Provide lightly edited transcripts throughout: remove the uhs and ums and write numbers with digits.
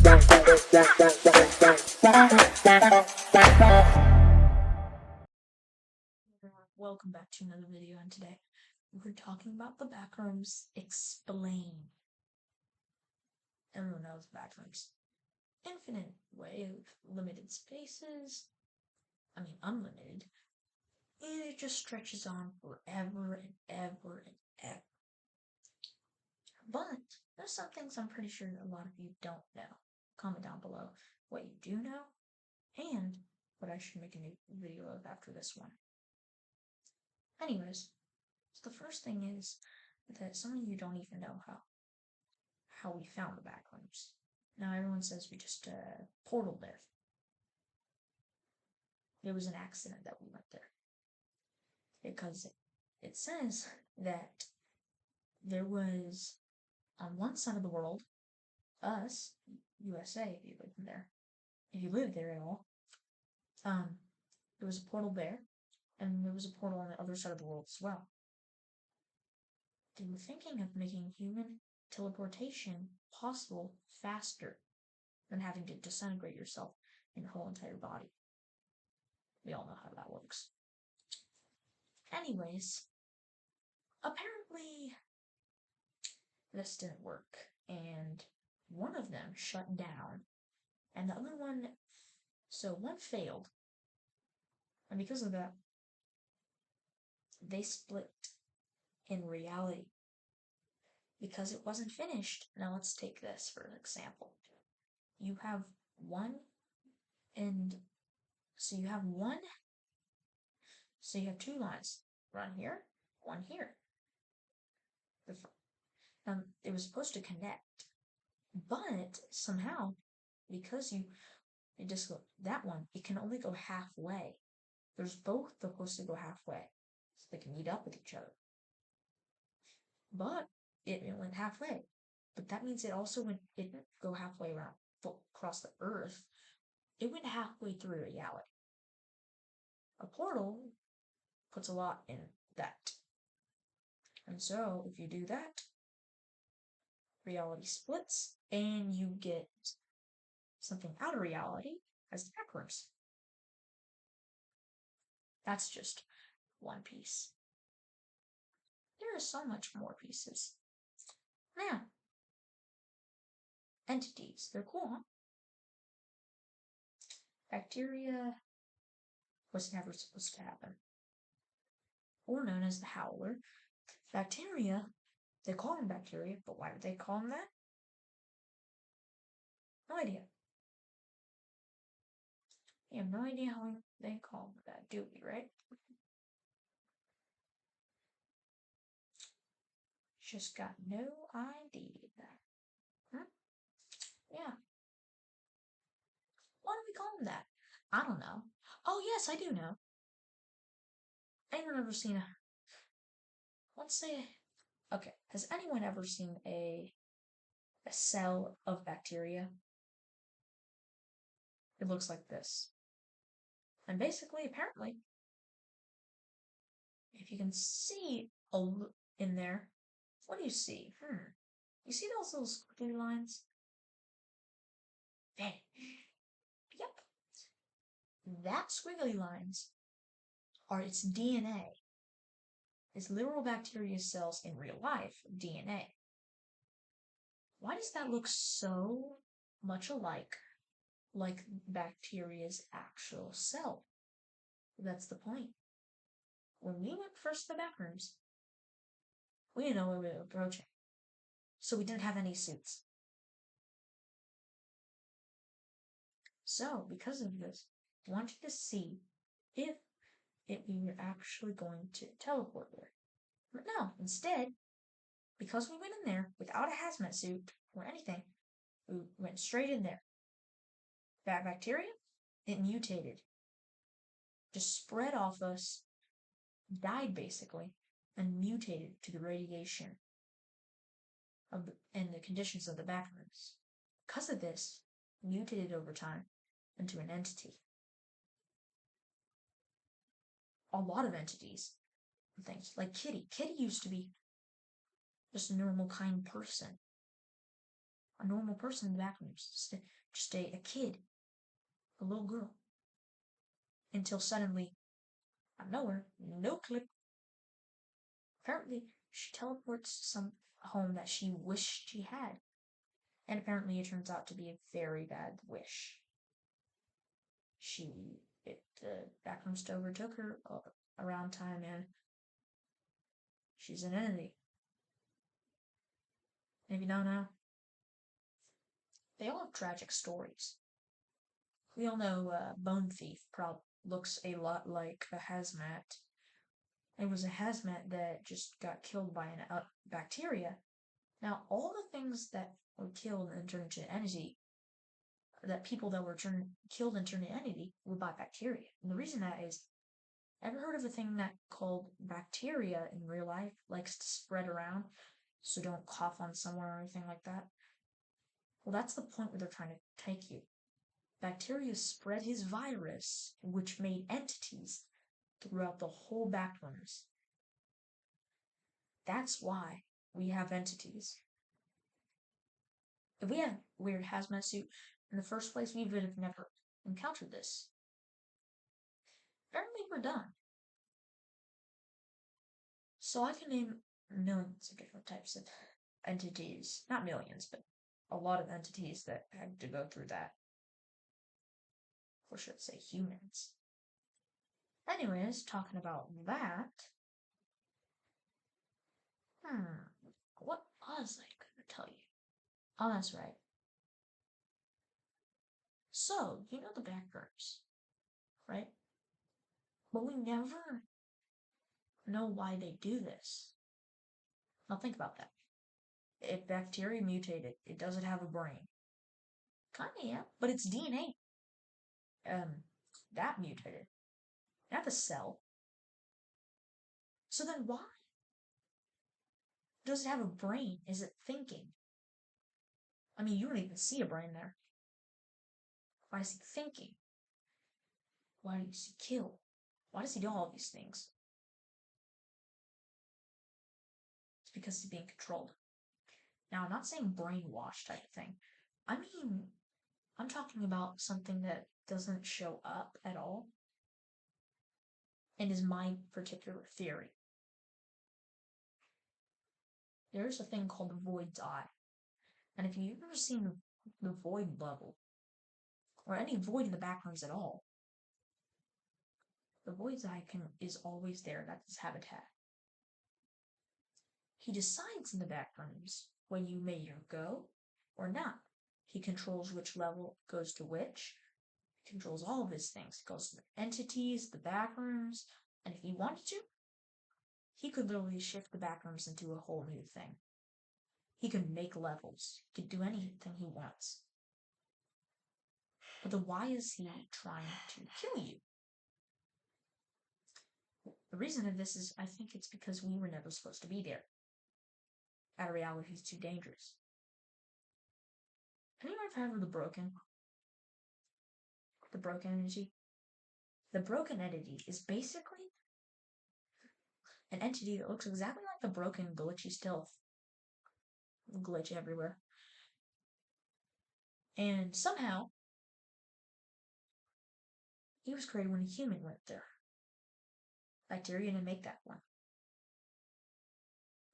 Welcome back to another video, and today we're talking about the Backrooms Explain. Everyone knows Backrooms. Infinite way of limited spaces. I mean unlimited. And it just stretches on forever and ever and ever. But there's some things I'm pretty sure a lot of you don't know. Comment down below what you do know and what I should make a new video of after this one. Anyways, so the first thing is that some of you don't even know how we found the Backrooms. Now everyone says we just portaled there. It was an accident that we went there. Because it says that there was, on one side of the world, us, USA, if you lived there at all, there was a portal there, and there was a portal on the other side of the world as well. They were thinking of making human teleportation possible faster than having to disintegrate yourself in your whole entire body. We all know how that works. Anyways, apparently this didn't work, and one of them shut down, and the other one, so one failed, and because of that, they split in reality because it wasn't finished. Now let's take this for an example. You have one, and so you have two lines, one here, one here. It was supposed to connect, but somehow, because that one, it can only go halfway. There's both supposed to go halfway, so they can meet up with each other. But it went halfway. But that means it didn't go halfway around across the earth. It went halfway through reality. A portal puts a lot in that. And so if you do that, reality splits and you get something out of reality as the Backrooms. That's just one piece. There are so much more pieces. Now, entities. They're cool, huh? Bacteria was never supposed to happen. Or known as the Howler. Bacteria, they call them bacteria, but why would they call them that? No idea. We have no idea how they call them that, do we, right? Just got no idea. Yeah. Why do we call them that? I don't know. Oh, yes, I do know. Anyone ever seen has anyone ever seen a cell of bacteria? It looks like this. And basically, apparently, if you can see in there, what do you see? You see those little squiggly lines? Yep. That squiggly lines are its DNA. It's literal bacteria cells in real life, DNA. Why does that look so much alike, like bacteria's actual cell? That's the point. When we went first to the Backrooms, we didn't know what we were approaching. So we didn't have any suits. So, because of this, I wanted to see if we were actually going to teleport there. But no, instead, because we went in there without a hazmat suit or anything, we went straight in there. That bacteria, it mutated. Just spread off us, died basically, and mutated to the radiation and the conditions of the Backrooms. Because of this, mutated over time into an entity. A lot of entities and things. Like Kitty. Kitty used to be just a normal, kind person. a normal person in the Backrooms, just a kid, a little girl, until suddenly, out of nowhere, no clip. Apparently, she teleports to some home that she wished she had, and apparently it turns out to be a very bad wish. The Backrooms overtook her around time, and she's an entity. If you don't know, they all have tragic stories. We all know Bone Thief looks a lot like a hazmat. It was a hazmat that just got killed by a bacteria. Now, all the things that were killed and turned into an entity, that people that were killed and turned into entity, were by bacteria. And the reason that is, ever heard of a thing that called bacteria in real life likes to spread around, so don't cough on someone or anything like that? Well, that's the point where they're trying to take you. Bacteria spread his virus, which made entities throughout the whole Backrooms. That's why we have entities. If we had weird hazmat suit in the first place, we would have never encountered this. Apparently, we're done. So I can name millions of different types of entities. Not millions, but a lot of entities that had to go through that. Or should I say humans. Anyways, talking about that. What was I gonna tell you? Oh, that's right. So, you know the Backrooms, right? But we never know why they do this. Now think about that. If bacteria mutated, it doesn't have a brain. Kinda, yeah, but its DNA, that mutated. Not the cell. So then why does it have a brain? Is it thinking? I mean, you don't even see a brain there. Why is he thinking? Why does he kill? Why does he do all these things? It's because he's being controlled. Now, I'm not saying brainwash type of thing. I mean, I'm talking about something that doesn't show up at all and is my particular theory. There's a thing called the void's eye. And if you've ever seen the void level, or any void in the Backrooms at all, the void's eye is always there. That's his habitat. He decides in the Backrooms when you may go or not. He controls which level goes to which. He controls all of his things. He goes to the entities, the Backrooms, and if he wanted to, he could literally shift the Backrooms into a whole new thing. He could make levels. He could do anything he wants. But then why is he trying to kill you? The reason of this is I think it's because we were never supposed to be there. Out of reality, he's too dangerous. Anyone ever heard of the broken? The broken entity? The broken entity is basically an entity that looks exactly like the broken glitchy stealth. Glitch everywhere. And somehow, he was created when a human went there. Bacteria didn't make that one.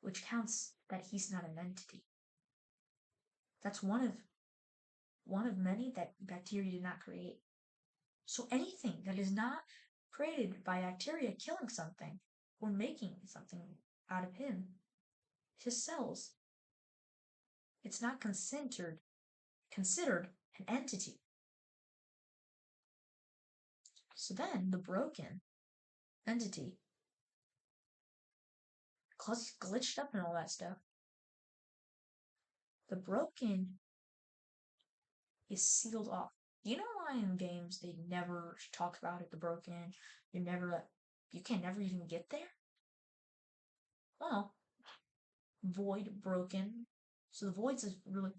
Which counts that he's not an entity. That's one of many that bacteria did not create. So anything that is not created by bacteria killing something or making something out of him, his cells, it's not considered an entity. So then the broken entity, cause he's glitched up and all that stuff, the broken is sealed off. You know why in games they never talk about it, the broken? You can never even get there? Well, void, broken. So the void's a really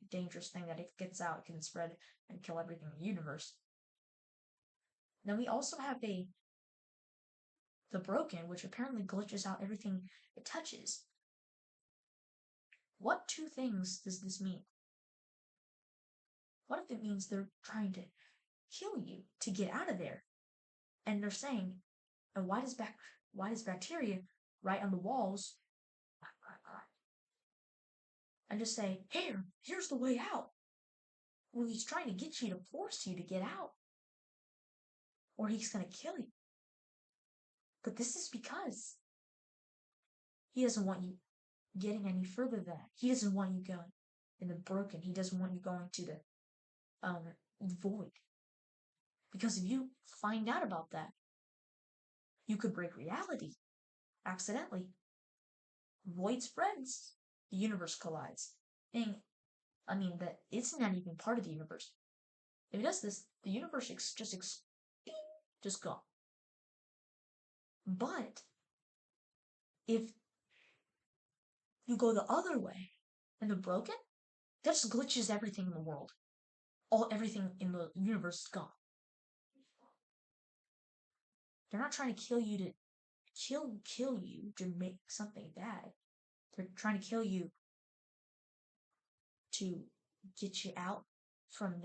dangerous thing that if it gets out, it can spread and kill everything in the universe. Then we also have the broken, which apparently glitches out everything it touches. What two things does this mean? What if it means they're trying to kill you to get out of there? And they're saying, and why does bacteria write on the walls and just say, here's the way out? Well, he's trying to get you to force you to get out, or he's gonna kill you. But this is because he doesn't want you getting any further than that. He doesn't want you going in the broken. He doesn't want you going to the void. Because if you find out about that, you could break reality accidentally. Void spreads, the universe collides. And that it's not even part of the universe. If it does this, the universe just gone. But if you go the other way and the broken, that just glitches everything in the world. Everything in the universe is gone. They're not trying to kill you to kill you to make something bad. They're trying to kill you to get you out from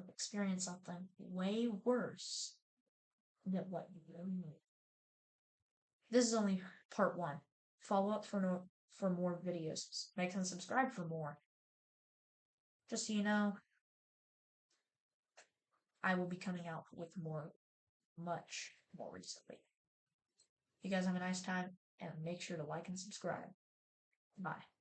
experiencing something way worse than what you really need. This is only part 1. Follow up for more videos. Like and subscribe for more. Just so you know, I will be coming out with much more recently. You guys have a nice time, and make sure to like and subscribe. Bye.